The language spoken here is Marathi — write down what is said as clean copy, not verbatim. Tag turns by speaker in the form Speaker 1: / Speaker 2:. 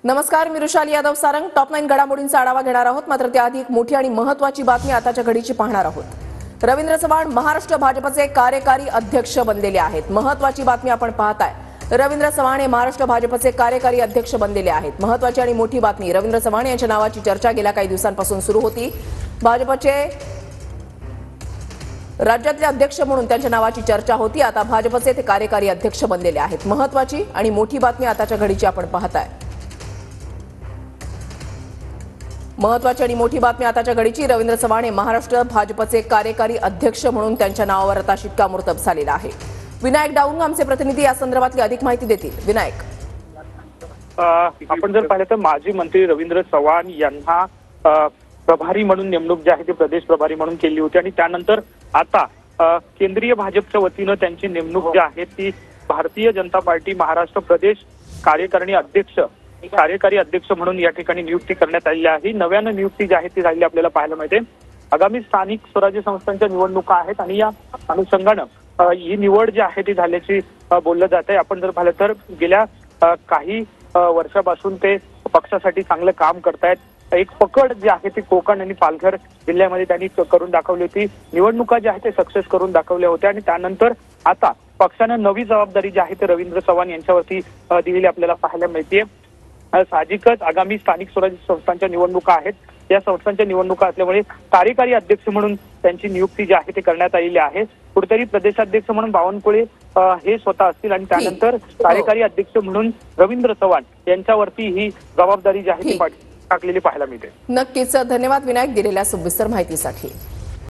Speaker 1: नमस्कार, मी रुशाली यादव सारंग. टॉप 9 घडामोडींचा आढावा घेणार आहोत. मात्र त्याआधी एक मोठी आणि महत्त्वाची बातमी आताच्या घडीची पाहणार आहोत. रवींद्र चव्हाण महाराष्ट्र भाजपचे कार्यकारी अध्यक्ष बनलेले आहेत. महत्त्वाची बातमी आपण पाहताय. रवींद्र चव्हाण हे महाराष्ट्र भाजपचे कार्यकारी अध्यक्ष बनलेले आहेत. महत्त्वाची आणि मोठी बातमी. रवींद्र चव्हाण यांच्या नावाची चर्चा गेल्या काही दिवसांपासून सुरू होती. भाजपचे राज्यातले अध्यक्ष म्हणून त्यांच्या नावाची चर्चा होती. आता भाजपचे ते कार्यकारी अध्यक्ष बनलेले आहेत. महत्त्वाची आणि मोठी बातमी आताच्या घडीची आपण पाहताय. महत्त्वाची आणि मोठी बातमी आताच्या घडीची. रवींद्र चव्हाण हे महाराष्ट्र भाजपचे कार्यकारी अध्यक्ष म्हणून त्यांच्या नावावर आता शिक्कामोर्तब झालेला आहे. विनायक डाऊंग आमचे प्रतिनिधी या संदर्भातली अधिक माहिती देतील. विनायक,
Speaker 2: आपण जर पाहिलं तर माजी मंत्री रवींद्र चव्हाण यांना प्रभारी म्हणून नेमणूक जी आहे ती प्रदेश प्रभारी म्हणून केली होती आणि त्यानंतर आता केंद्रीय भाजपच्या वतीनं त्यांची नेमणूक जी आहे ती भारतीय जनता पार्टी महाराष्ट्र प्रदेश कार्यकारी अध्यक्ष म्हणून या ठिकाणी नियुक्ती करण्यात आलेली आहे. नव्यानं नियुक्ती जी आहे ती झालेली आपल्याला पाहायला मिळते. आगामी स्थानिक स्वराज्य संस्थांच्या निवडणुका आहेत आणि या अनुषंगानं ही निवड जी आहे ती झाल्याची बोललं जात आहे. आपण जर पाहिलं तर गेल्या काही वर्षापासून ते पक्षासाठी चांगलं काम करतायत. एक पकड जी आहे ती कोकण आणि पालघर जिल्ह्यामध्ये त्यांनी करून दाखवली होती. निवडणुका ज्या आहेत ते सक्सेस करून दाखवल्या होत्या आणि त्यानंतर आता पक्षानं नवी जबाबदारी जी आहे ते रवींद्र चव्हाण यांच्यावरती दिलेली आपल्याला पाहायला मिळते. साहजिकच आगामी स्थानिक स्वराज्य संस्थांच्या निवडणुका आहेत. या संस्थांच्या निवडणुका असल्यामुळे कार्यकारी अध्यक्ष म्हणून त्यांची नियुक्ती जी आहे ती करण्यात आलेली आहे. कुठेतरी प्रदेशाध्यक्ष म्हणून बावनकुळे हे स्वतः असतील आणि त्यानंतर कार्यकारी अध्यक्ष म्हणून रवींद्र चव्हाण यांच्यावरती ही जबाबदारी जी आहे ती टाकलेली पाहायला मिळते.
Speaker 1: नक्कीच. धन्यवाद विनायक दिलेल्या सविस्तर माहितीसाठी.